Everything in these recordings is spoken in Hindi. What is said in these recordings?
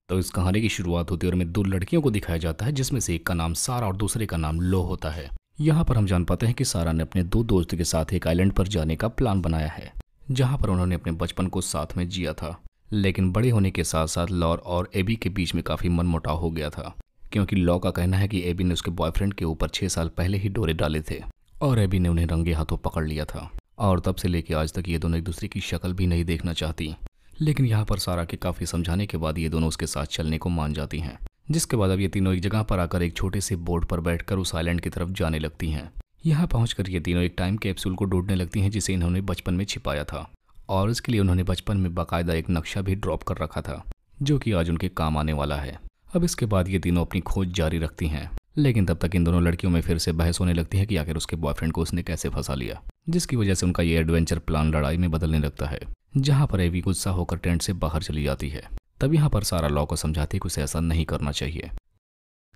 तो इस कहानी की शुरुआत होती है और हमें दो लड़कियों को दिखाया जाता है, जिसमें से एक का नाम सारा और दूसरे का नाम लो होता है। यहाँ पर हम जान पाते हैं कि सारा ने अपने दो दोस्त के साथ एक आइलैंड पर जाने का प्लान बनाया है, जहाँ पर उन्होंने अपने बचपन को साथ में जिया था। लेकिन बड़े होने के साथ साथ लॉ और एबी के बीच में काफ़ी मनमुटाव हो गया था, क्योंकि लॉ का कहना है कि एबी ने उसके बॉयफ्रेंड के ऊपर 6 साल पहले ही डोरे डाले थे और एबी ने उन्हें रंगे हाथों पकड़ लिया था। और तब से लेकर आज तक ये दोनों एक दूसरे की शक्ल भी नहीं देखना चाहती। लेकिन यहाँ पर सारा के काफ़ी समझाने के बाद ये दोनों उसके साथ चलने को मान जाती हैं, जिसके बाद अब ये तीनों एक जगह पर आकर एक छोटे से बोट पर बैठकर उस आइलैंड की तरफ जाने लगती हैं। यहाँ पहुंचकर ये तीनों एक टाइम कैप्सूल को ढूंढने लगती हैं, जिसे इन्होंने बचपन में छिपाया था, और इसके लिए उन्होंने बचपन में बाकायदा एक नक्शा भी ड्रॉप कर रखा था, जो कि आज उनके काम आने वाला है। अब इसके बाद ये तीनों अपनी खोज जारी रखती हैं, लेकिन तब तक इन दोनों लड़कियों में फिर से बहस होने लगती है कि आखिर उसके बॉयफ्रेंड को उसने कैसे फंसा लिया, जिसकी वजह से उनका ये एडवेंचर प्लान लड़ाई में बदलने लगता है, जहां पर एवी गुस्सा होकर टेंट से बाहर चली जाती है। तब यहाँ पर सारा लॉ को समझाती है कि उसे ऐसा नहीं करना चाहिए।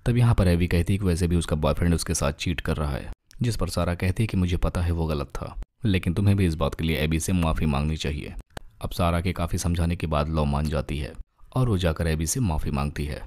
तब यहाँ पर एवी कहती है कि वैसे भी उसका बॉयफ्रेंड उसके साथ चीट कर रहा है, जिस पर सारा कहती है कि मुझे पता है वो गलत था, लेकिन तुम्हें भी इस बात के लिए एबी से माफ़ी मांगनी चाहिए। अब सारा के काफ़ी समझाने के बाद लॉ मान जाती है और वो जाकर एबी से माफ़ी मांगती है।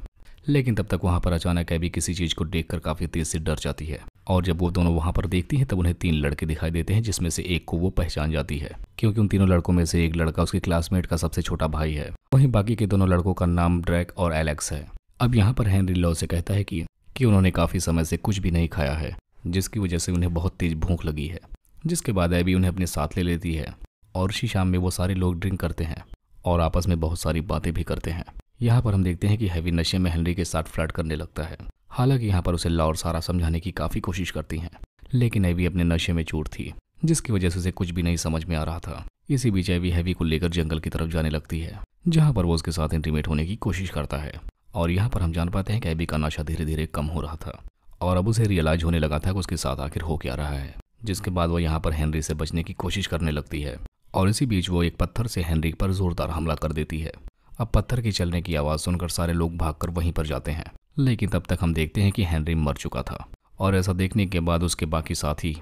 लेकिन तब तक वहाँ पर अचानक एबी किसी चीज़ को देखकर काफ़ी तेज़ से डर जाती है, और जब वो दोनों वहाँ पर देखती हैं तब उन्हें 3 लड़के दिखाई देते हैं, जिसमें से एक को वो पहचान जाती है, क्योंकि उन तीनों लड़कों में से एक लड़का उसके क्लासमेट का सबसे छोटा भाई है। वहीं बाकी के दोनों लड़कों का नाम ड्रैक और एलेक्स है। अब यहाँ पर हेनरी लॉ से कहता है कि उन्होंने काफ़ी समय से कुछ भी नहीं खाया है, जिसकी वजह से उन्हें बहुत तेज़ भूख लगी है। जिसके बाद एबी उन्हें अपने साथ ले लेती है और उसी शाम में वो सारे लोग ड्रिंक करते हैं और आपस में बहुत सारी बातें भी करते हैं। यहाँ पर हम देखते हैं कि हैवी नशे में हेनरी के साथ फ्लर्ट करने लगता है। हालांकि यहाँ पर उसे लॉ और सारा समझाने की काफ़ी कोशिश करती हैं, लेकिन एवी अपने नशे में चूर थी, जिसकी वजह से उसे कुछ भी नहीं समझ में आ रहा था। इसी बीच एवी हैवी को लेकर जंगल की तरफ जाने लगती है, जहाँ पर वो उसके साथ इंटीमेट होने की कोशिश करता है। और यहाँ पर हम जान पाते हैं कि एवी का नशा धीरे धीरे कम हो रहा था और अब उसे रियलाइज होने लगा था कि उसके साथ आखिर हो क्या रहा है। जिसके बाद वो यहाँ पर हेनरी से बचने की कोशिश करने लगती है, और इसी बीच वो एक पत्थर से हेनरी पर जोरदार हमला कर देती है। अब पत्थर की चलने की आवाज़ सुनकर सारे लोग भागकर वहीं पर जाते हैं, लेकिन तब तक हम देखते हैं कि हेनरी मर चुका था। और ऐसा देखने के बाद उसके बाकी साथी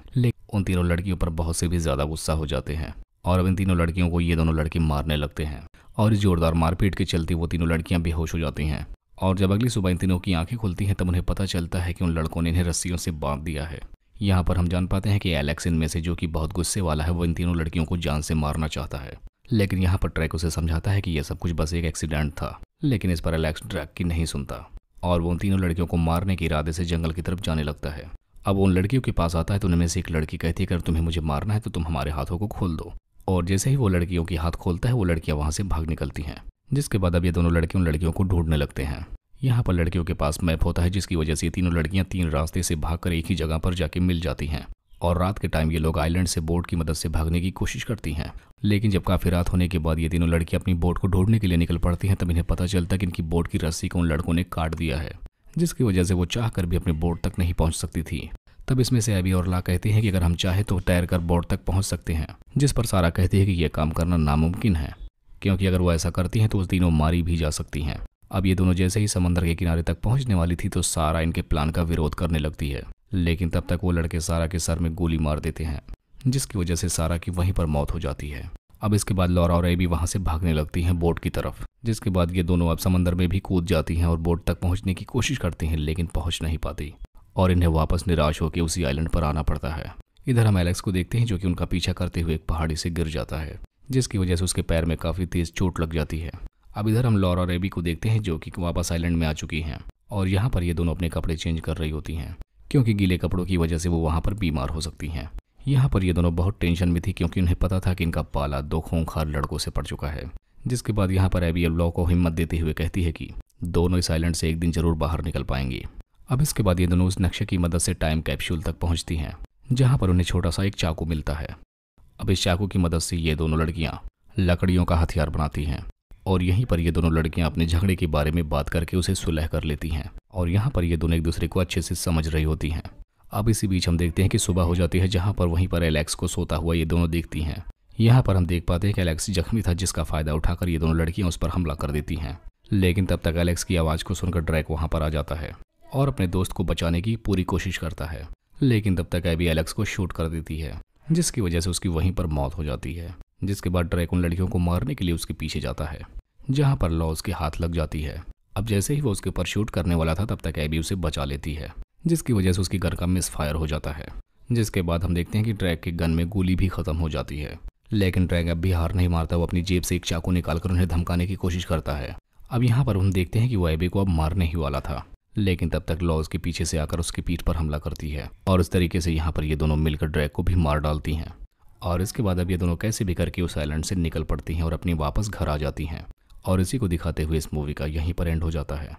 उन तीनों लड़कियों पर बहुत से भी ज़्यादा गुस्सा हो जाते हैं, और अब इन तीनों लड़कियों को ये दोनों लड़के मारने लगते हैं। और इस जोरदार मारपीट के चलते वो तीनों लड़कियां बेहोश हो जाती हैं, और जब अगली सुबह इन तीनों की आंखें खुलती हैं तब उन्हें पता चलता है कि उन लड़कों ने इन्हें रस्सियों से बांध दिया है। यहाँ पर हम जान पाते हैं कि एलेक्स इनमें से, जो कि बहुत गुस्से वाला है, वो इन तीनों लड़कियों को जान से मारना चाहता है। लेकिन यहाँ पर ट्रैक उसे समझाता है कि यह सब कुछ बस एक एक्सीडेंट था, लेकिन इस पर एलेक्स ट्रैक की नहीं सुनता और वो उन तीनों लड़कियों को मारने के इरादे से जंगल की तरफ जाने लगता है। अब उन लड़कियों के पास आता है तो उनमें से एक लड़की कहती है कि अगर तुम्हें मुझे मारना है तो तुम हमारे हाथों को खोल दो। और जैसे ही वो लड़कियों की हाथ खोलता है वो लड़कियां वहां से भाग निकलती हैं। जिसके बाद अब ये दोनों लड़के उन लड़कियों को ढूंढने लगते हैं। यहाँ पर लड़कियों के पास मैप होता है, जिसकी वजह से तीनों लड़कियां 3 रास्ते से भागकर एक ही जगह पर जाके मिल जाती हैं। और रात के टाइम ये लोग आइलैंड से बोट की मदद से भागने की कोशिश करती हैं, लेकिन जब काफ़ी रात होने के बाद ये तीनों लड़कियां अपनी बोट को ढूंढने के लिए निकल पड़ती हैं, तब इन्हें पता चलता है कि इनकी बोट की रस्सी को उन लड़कों ने काट दिया है, जिसकी वजह से वो चाहकर भी अपनी बोट तक नहीं पहुंच सकती थी। तब इसमें से एबी और ला कहते हैं कि अगर हम चाहे तो तैरकर बोट तक पहुंच सकते हैं, जिस पर सारा कहती है कि यह काम करना नामुमकिन है, क्योंकि अगर वो ऐसा करती हैं तो उस तीनों मारी भी जा सकती हैं। अब ये दोनों जैसे ही समंदर के किनारे तक पहुंचने वाली थी तो सारा इनके प्लान का विरोध करने लगती है, लेकिन तब तक वो लड़के सारा के सर में गोली मार देते हैं, जिसकी वजह से सारा की वहीं पर मौत हो जाती है। अब इसके बाद लॉरा और एबी वहां से भागने लगती हैं बोट की तरफ, जिसके बाद ये दोनों अब समंदर में भी कूद जाती हैं और बोट तक पहुंचने की कोशिश करती हैं, लेकिन पहुंच नहीं पाती और इन्हें वापस निराश होकर उसी आइलैंड पर आना पड़ता है। इधर हम एलेक्स को देखते हैं, जो कि उनका पीछा करते हुए एक पहाड़ी से गिर जाता है, जिसकी वजह से उसके पैर में काफ़ी तेज चोट लग जाती है। अब इधर हम लॉरा और एबी को देखते हैं, जो कि वापस आइलैंड में आ चुकी हैं, और यहाँ पर ये दोनों अपने कपड़े चेंज कर रही होती हैं, क्योंकि गीले कपड़ों की वजह से वो वहाँ पर बीमार हो सकती हैं। यहाँ पर ये दोनों बहुत टेंशन में थी, क्योंकि उन्हें पता था कि इनका पाला 2 खूंखार लड़कों से पड़ चुका है। जिसके बाद यहाँ पर एबी लॉ को हिम्मत देते हुए कहती है कि दोनों इस आइलैंड से एक दिन जरूर बाहर निकल पाएंगे। अब इसके बाद ये दोनों उस नक्शे की मदद से टाइम कैप्सूल तक पहुँचती हैं, जहाँ पर उन्हें छोटा सा एक चाकू मिलता है। अब इस चाकू की मदद से ये दोनों लड़कियाँ लकड़ियों का हथियार बनाती हैं, और यहीं पर ये दोनों लड़कियां अपने झगड़े के बारे में बात करके उसे सुलह कर लेती हैं, और यहाँ पर ये दोनों एक दूसरे को अच्छे से समझ रही होती हैं। अब इसी बीच हम देखते हैं कि सुबह हो जाती है, जहाँ पर वहीं पर एलेक्स को सोता हुआ ये दोनों देखती हैं। यहाँ पर हम देख पाते हैं कि एलेक्स जख्मी था, जिसका फायदा उठाकर ये दोनों लड़कियां उस पर हमला कर देती हैं। लेकिन तब तक एलेक्स की आवाज़ को सुनकर ड्रैक वहाँ पर आ जाता है और अपने दोस्त को बचाने की पूरी कोशिश करता है, लेकिन तब तक एबी एलेक्स को शूट कर देती है, जिसकी वजह से उसकी वहीं पर मौत हो जाती है। जिसके बाद ड्रैक उन लड़कियों को मारने के लिए उसके पीछे जाता है, जहाँ पर लॉ उसके हाथ लग जाती है अब जैसे ही वो उसके ऊपर शूट करने वाला था तब तक एबी उसे बचा लेती है, जिसकी वजह से उसकी गन का मिस फायर हो जाता है। जिसके बाद हम देखते हैं कि ड्रैग की गन में गोली भी खत्म हो जाती है, लेकिन ड्रैग अब भी हार नहीं मारता। वो अपनी जेब से एक चाकू निकालकर उन्हें धमकाने की कोशिश करता है। अब यहाँ पर हम देखते हैं कि वो एबी को अब मारने ही वाला था, लेकिन तब तक लॉ उसके पीछे से आकर उसकी पीठ पर हमला करती है और इस तरीके से यहाँ पर ये दोनों मिलकर ड्रैग को भी मार डालती हैं। और इसके बाद अब ये दोनों कैसे भी करके उस आइलैंड से निकल पड़ती हैं और अपनी वापस घर आ जाती हैं। और इसी को दिखाते हुए इस मूवी का यहीं पर एंड हो जाता है।